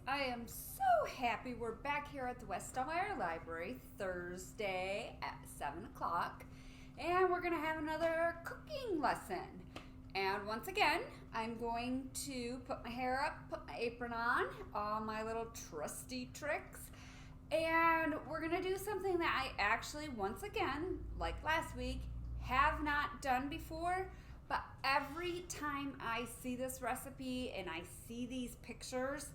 I am so happy we're back here at the West Elmira Library Thursday at 7 o'clock, and we're going to have another cooking lesson. And once again, I'm going to put my hair up, put my apron on, all my little trusty tricks, and we're going to do something that I actually, once again, like last week, have not done before. But every time I see this recipe and I see these pictures,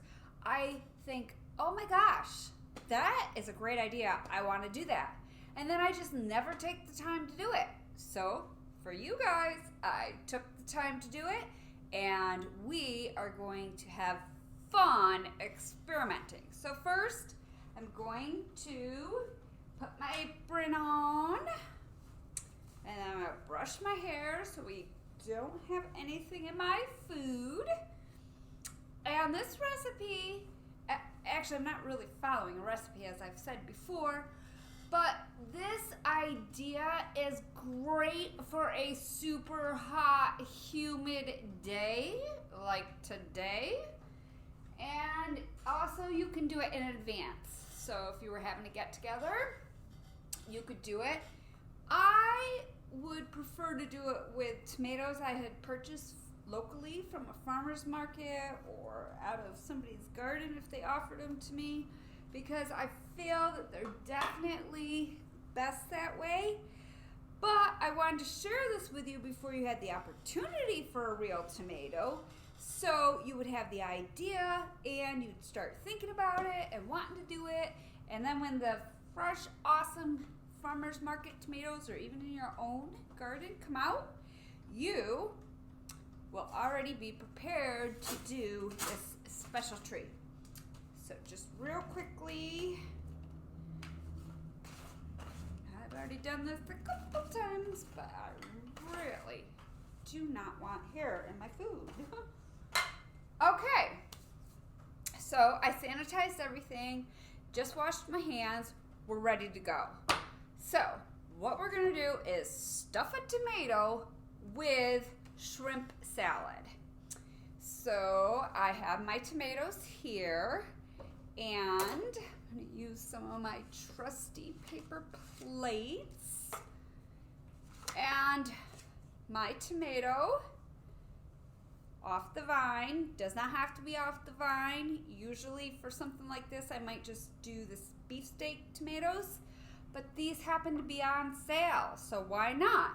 I think, oh my gosh, that is a great idea. I want to do that. And then I just never take the time to do it. So for you guys, I took the time to do it, and we are going to have fun experimenting. So first, I'm going to put my apron on, and I'm going to brush my hair so we don't have anything in my food. And this recipe, actually I'm not really following a recipe as I've said before, but this idea is great for a super hot, humid day like today. And also you can do it in advance. So if you were having a get together, you could do it. I would prefer to do it with tomatoes I had purchased locally from a farmer's market or out of somebody's garden if they offered them to me, because I feel that they're definitely best that way. But I wanted to share this with you before you had the opportunity for a real tomato, so you would have the idea and you'd start thinking about it and wanting to do it, and then when the fresh, awesome farmer's market tomatoes or even in your own garden come out, you will already be prepared to do this special treat. So just real quickly, I've already done this a couple times, but I really do not want hair in my food. Okay, so I sanitized everything, just washed my hands, we're ready to go. So what we're gonna do is stuff a tomato with shrimp salad. So I have my tomatoes here, and I'm gonna use some of my trusty paper plates. And my tomato off the vine, does not have to be off the vine. Usually for something like this, I might just do this beefsteak tomatoes, but these happen to be on sale, so why not?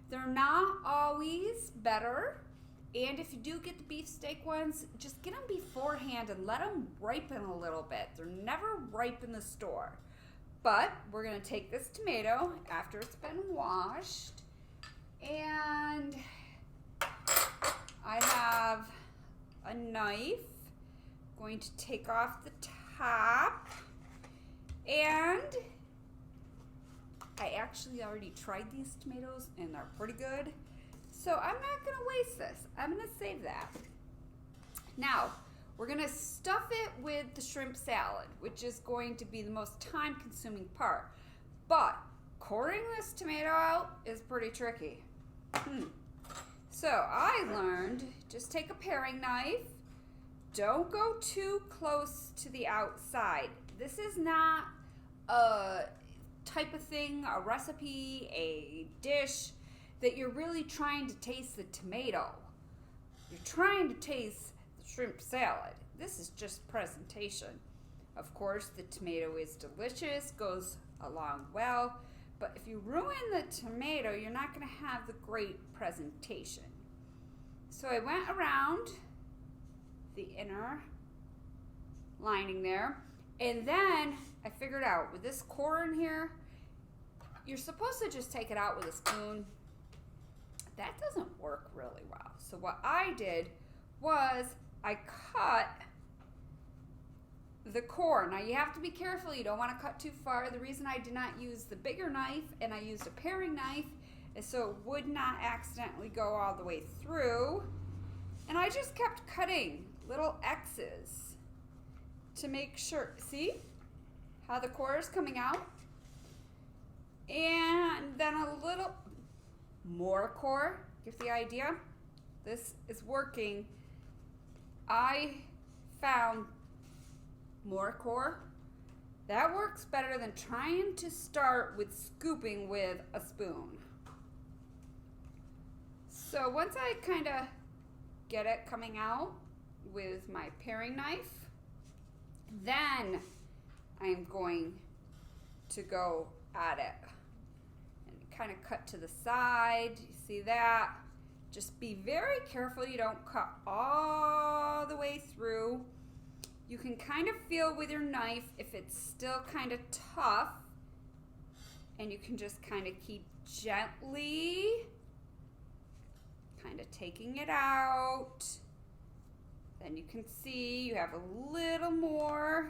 They're not always better, and if you do get the beefsteak ones, just get them beforehand and let them ripen a little bit. They're never ripe in the store. But we're gonna take this tomato after it's been washed, and I have a knife. I'm going to take off the top, and I actually already tried these tomatoes and they're pretty good. So I'm not gonna waste this. I'm gonna save that. Now, we're gonna stuff it with the shrimp salad, which is going to be the most time consuming part. But coring this tomato out is pretty tricky. So I learned, just take a paring knife. Don't go too close to the outside. This is not a type of thing, a recipe, a dish that you're really trying to taste the tomato. You're trying to taste the shrimp salad. This is just presentation. Of course, the tomato is delicious, goes along well, but if you ruin the tomato, you're not going to have the great presentation. So I went around the inner lining there, and then I figured out with this core in here, you're supposed to just take it out with a spoon. That doesn't work really well. So what I did was I cut the core. Now you have to be careful, you don't want to cut too far. The reason I did not use the bigger knife and I used a paring knife is so it would not accidentally go all the way through. And I just kept cutting little X's to make sure. See how the core is coming out? And then a little more core. Get the idea? This is working. I found more core, that works better than trying to start with scooping with a spoon. So once I kind of get it coming out with my paring knife, then I'm going to go at it and kind of cut to the side. You see that? Just be very careful you don't cut all the way through. You can kind of feel with your knife if it's still kind of tough, and you can just kind of keep gently kind of taking it out. Then you can see you have a little more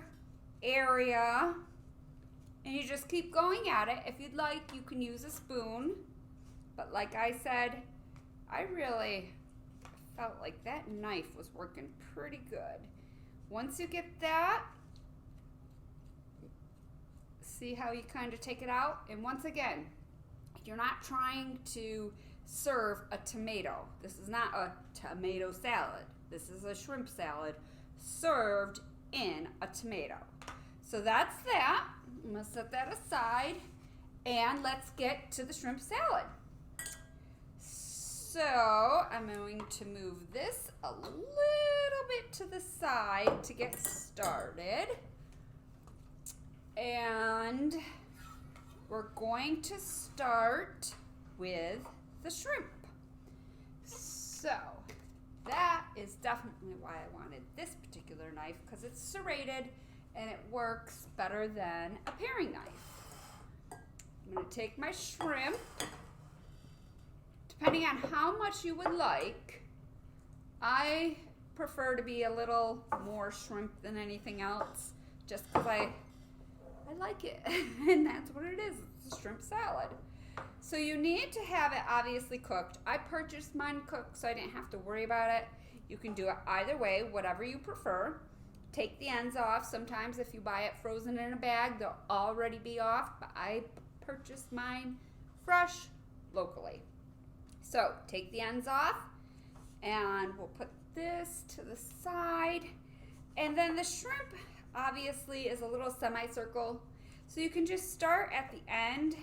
area, and you just keep going at it. If you'd like, you can use a spoon, but like I said, I really felt like that knife was working pretty good. Once you get that, see how you kind of take it out? And once again, you're not trying to serve a tomato. This is not a tomato salad. This is a shrimp salad served in a tomato. So that's that. I'm gonna set that aside, and let's get to the shrimp salad. So I'm going to move this a little bit to the side to get started. And we're going to start with the shrimp. So that is definitely why I wanted this particular knife, because it's serrated and it works better than a paring knife. I'm going to take my shrimp. Depending on how much you would like, I prefer to be a little more shrimp than anything else, just because I like it, and that's what it is. It's a shrimp salad. So you need to have it obviously cooked. I purchased mine cooked, so I didn't have to worry about it. You can do it either way, whatever you prefer. Take the ends off. Sometimes if you buy it frozen in a bag, they'll already be off, but I purchased mine fresh locally. So take the ends off, and we'll put this to the side. And then the shrimp obviously is a little semicircle, so you can just start at the end,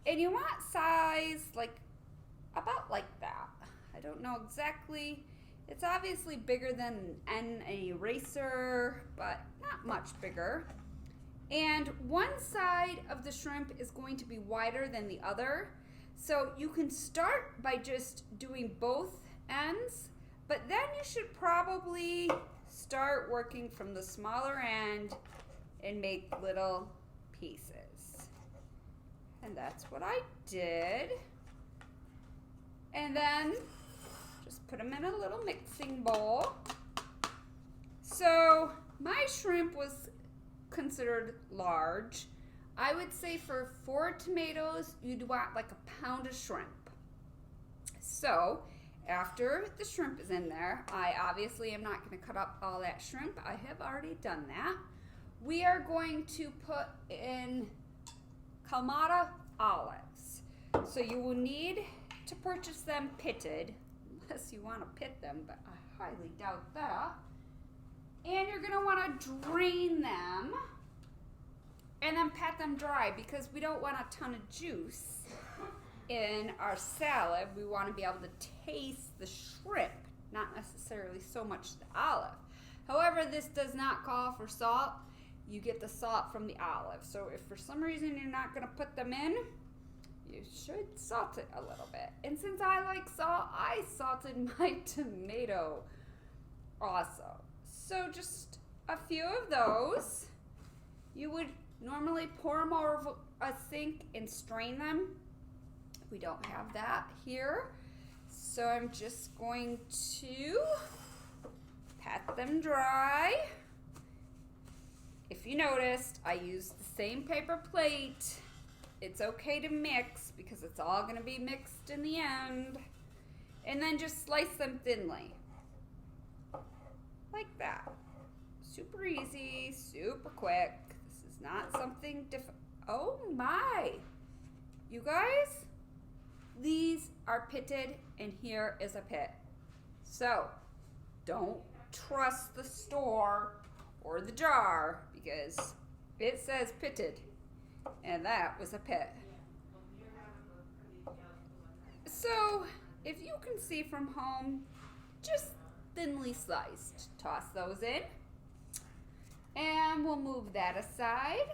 and you want size like about like that. I don't know exactly. It's obviously bigger than an eraser, but not much bigger. And one side of the shrimp is going to be wider than the other. So you can start by just doing both ends, but then you should probably start working from the smaller end and make little pieces. And that's what I did. And then just put them in a little mixing bowl. So my shrimp was considered large. I would say for 4 tomatoes, you'd want like a pound of shrimp. So after the shrimp is in there, I obviously am not going to cut up all that shrimp. I have already done that. We are going to put in Kalamata olives. So you will need to purchase them pitted, unless you want to pit them, but I highly doubt that. And you're going to want to drain them and then pat them dry, because we don't want a ton of juice in our salad. We want to be able to taste the shrimp, not necessarily so much the olive. However, this does not call for salt. You get the salt from the olive. So if for some reason you're not going to put them in, you should salt it a little bit. And since I like salt, I salted my tomato also. So just a few of those. You would normally pour them over a sink and strain them. We don't have that here. So I'm just going to pat them dry. If you noticed, I used the same paper plate. It's okay to mix because it's all going to be mixed in the end. And then just slice them thinly. Like that. Super easy, super quick. This is not something different. Oh my! You guys, these are pitted, and here is a pit. So, don't trust the store or the jar because it says pitted, and that was a pit. So if you can see from home, just thinly sliced. Toss those in. And we'll move that aside.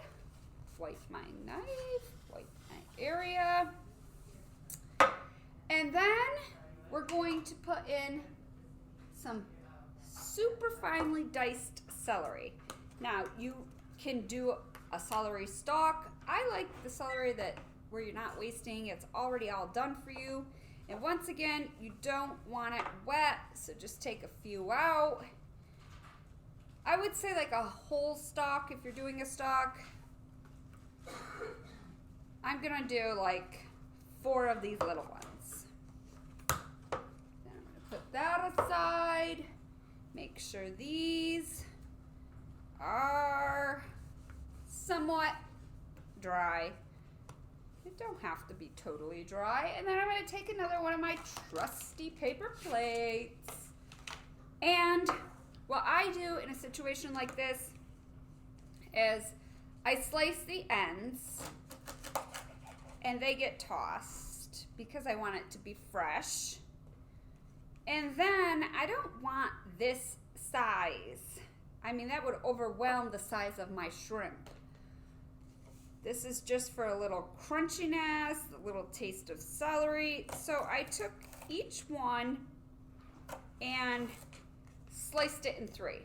Wipe my knife, wipe my area. And then we're going to put in some super finely diced celery. Now you can do a celery stalk. I like the celery that where you're not wasting, it's already all done for you. And once again, you don't want it wet, so just take a few out. I would say like a whole stalk if you're doing a stalk. I'm gonna do like 4 of these little ones. Then I'm gonna put that aside. Make sure these are somewhat dry. They don't have to be totally dry. And then I'm going to take another one of my trusty paper plates. And what I do in a situation like this is I slice the ends and they get tossed because I want it to be fresh. And then I don't want this size. I mean, that would overwhelm the size of my shrimp. This is just for a little crunchiness, a little taste of celery. So I took each one and sliced it in 3.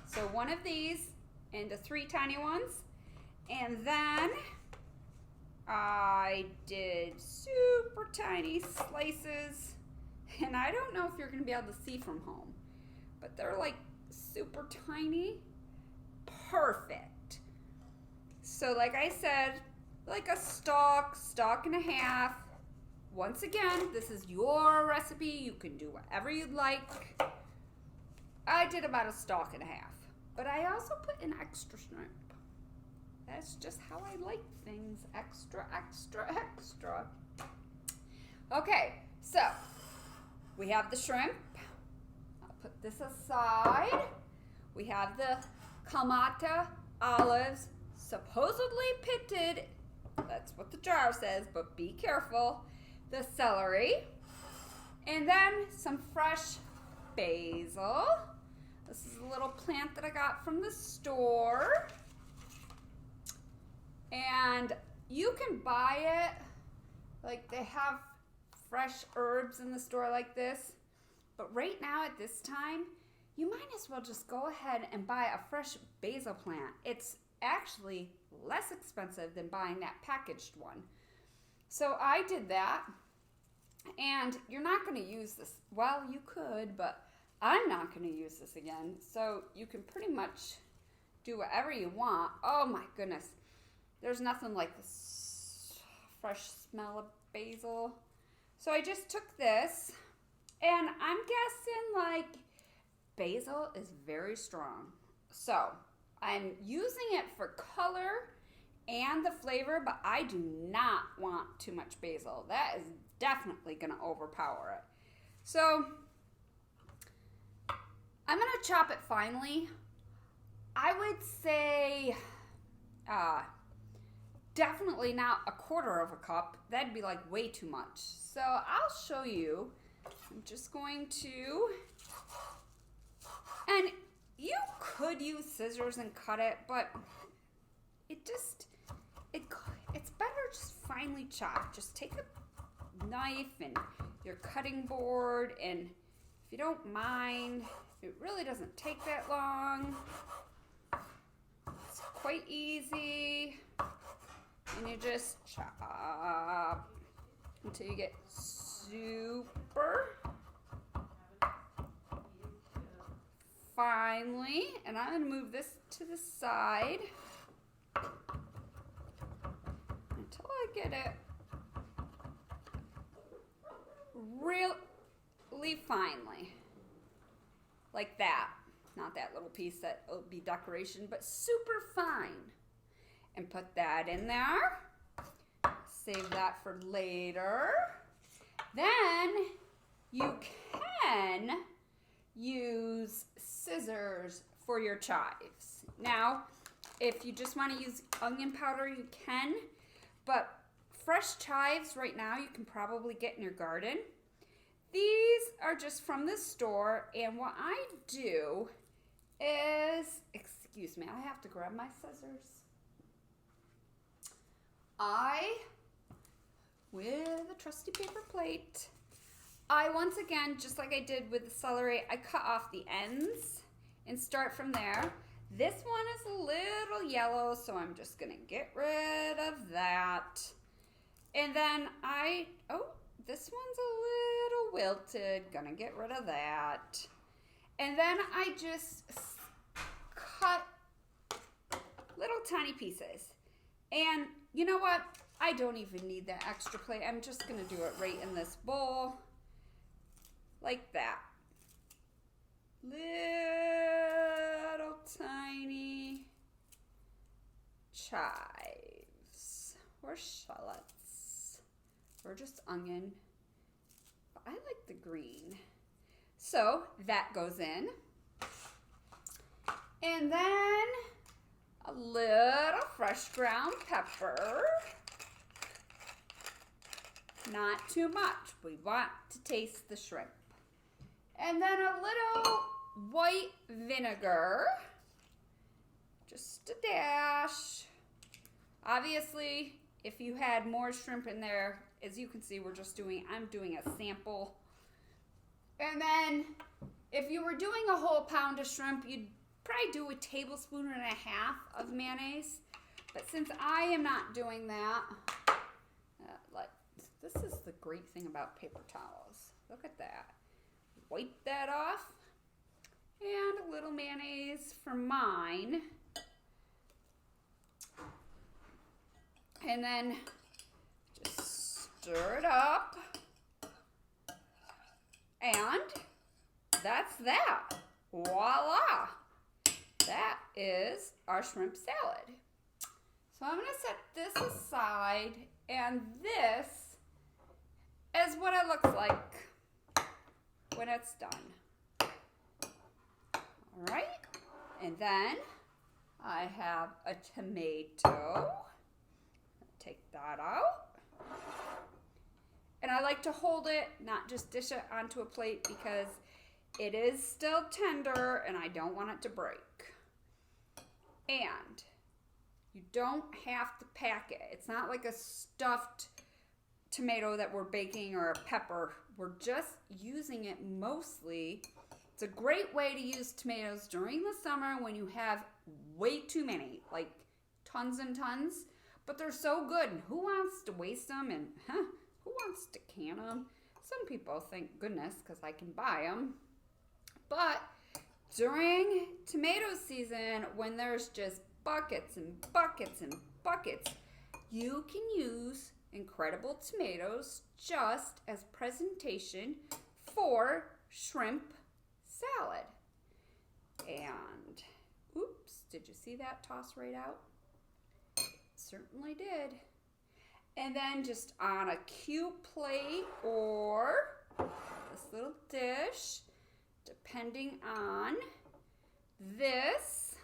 So one of these into 3 tiny ones. And then I did super tiny slices. And I don't know if you're going to be able to see from home, but they're like super tiny. Perfect. So like I said, like a stalk and a half. Once again, this is your recipe. You can do whatever you'd like. I did about a stalk and a half, but I also put in extra shrimp. That's just how I like things. Extra, extra, extra. Okay, so we have the shrimp. I'll put this aside. We have the Kalamata olives, supposedly pitted. That's what the jar says, but be careful. The celery. And then some fresh basil. This is a little plant that I got from the store. And you can buy it, like they have fresh herbs in the store like this. But right now at this time, you might as well just go ahead and buy a fresh basil plant. It's actually less expensive than buying that packaged one. So I did that, and you're not going to use this. Well, you could, but I'm not going to use this again. So you can pretty much do whatever you want. Oh my goodness. There's nothing like this fresh smell of basil. So I just took this, and I'm guessing like basil is very strong. So I'm using it for color and the flavor, but I do not want too much basil. That is definitely going to overpower it. So I'm going to chop it finely. I would say definitely not a 1/4 of a cup. That'd be like way too much. So I'll show you. I'm just going to, and you could use scissors and cut it, but it's better just finely chopped. Just take a knife and your cutting board, and if you don't mind, it really doesn't take that long. It's quite easy, and you just chop until you get super finely. And I'm going to move this to the side until I get it really finely, like that. Not that little piece that will be decoration, but super fine. And put that in there. Save that for later. Then you can use scissors for your chives. Now, if you just want to use onion powder, you can, but fresh chives right now you can probably get in your garden. These are just from the store, and what I do is, excuse me, I have to grab my scissors. With a trusty paper plate, I once again, just like I did with the celery, I cut off the ends and start from there. This one is a little yellow, so I'm just gonna get rid of that. And then this one's a little wilted, gonna get rid of that. And then I just cut little tiny pieces. And you know what? I don't even need that extra plate. I'm just gonna do it right in this bowl, like that. Little tiny chives or shallots or just onion. But I like the green. So that goes in. And then a little fresh ground pepper. Not too much. We want to taste the shrimp. And then a little white vinegar. Just a dash. Obviously, if you had more shrimp in there, as you can see, I'm doing a sample. And then if you were doing a whole pound of shrimp, you'd probably do 1.5 tablespoons of mayonnaise. But since I am not doing that, this is the great thing about paper towels. Look at that. Wipe that off. And a little mayonnaise for mine. And then just stir it up. And that's that. Voila. That is our shrimp salad. So I'm going to set this aside, and this is what it looks like when it's done. All right. And then I have a tomato. Take that out. And I like to hold it, not just dish it onto a plate, because it is still tender and I don't want it to break. And you don't have to pack it. It's not like a stuffed tomato that we're baking or a pepper. We're just using it mostly. It's a great way to use tomatoes during the summer when you have way too many, like tons and tons. But they're so good, and who wants to waste them, and who wants to can them? Some people, thank goodness, because I can buy them. But during tomato season, when there's just buckets and buckets and buckets, you can use Incredible tomatoes just as presentation for shrimp salad. And, oops, did you see that toss right out? Certainly did. And then just on a cute plate or this little dish, depending on this,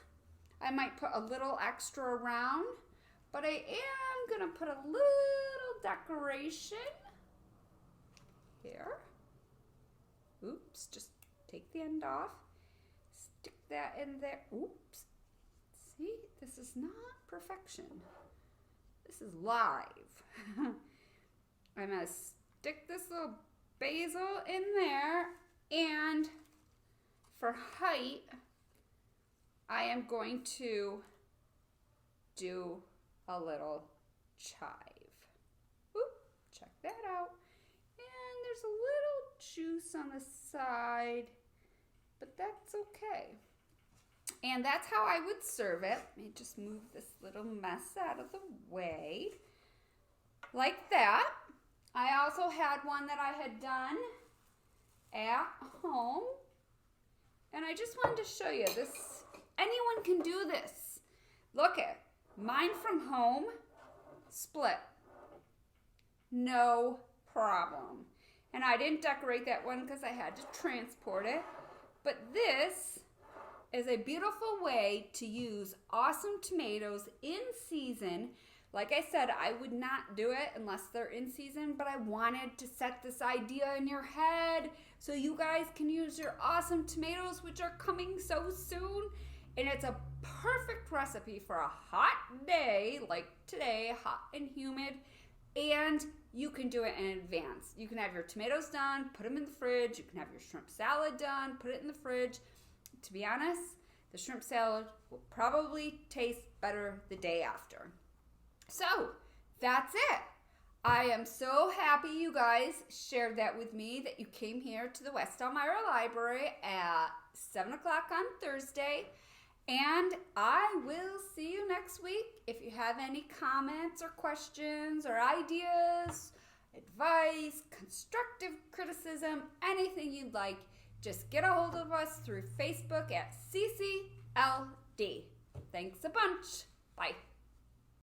I might put a little extra around, but I am gonna put a little decoration here. Oops, just take the end off, stick that in there. Oops, see, this is not perfection. This is live. I'm gonna stick this little basil in there, and for height, I am going to do a little chive. Oop, check that out. And there's a little juice on the side, but that's okay. And that's how I would serve it. Let me just move this little mess out of the way. Like that. I also had one that I had done at home. And I just wanted to show you this. Anyone can do this. Look at mine from home, split. No problem. And I didn't decorate that one because I had to transport it. But this is a beautiful way to use awesome tomatoes in season. Like I said, I would not do it unless they're in season, but I wanted to set this idea in your head so you guys can use your awesome tomatoes, which are coming so soon. And it's a perfect recipe for a hot day like today, hot and humid. And you can do it in advance. You can have your tomatoes done, put them in the fridge. You can have your shrimp salad done, put it in the fridge. To be honest, the shrimp salad will probably taste better the day after. So, that's it. I am so happy you guys shared that with me, that you came here to the West Elmira Library at 7 o'clock on Thursday. And I will see you next week. If you have any comments or questions or ideas, advice, constructive criticism, anything you'd like, just get a hold of us through Facebook at CCLD. Thanks a bunch. Bye.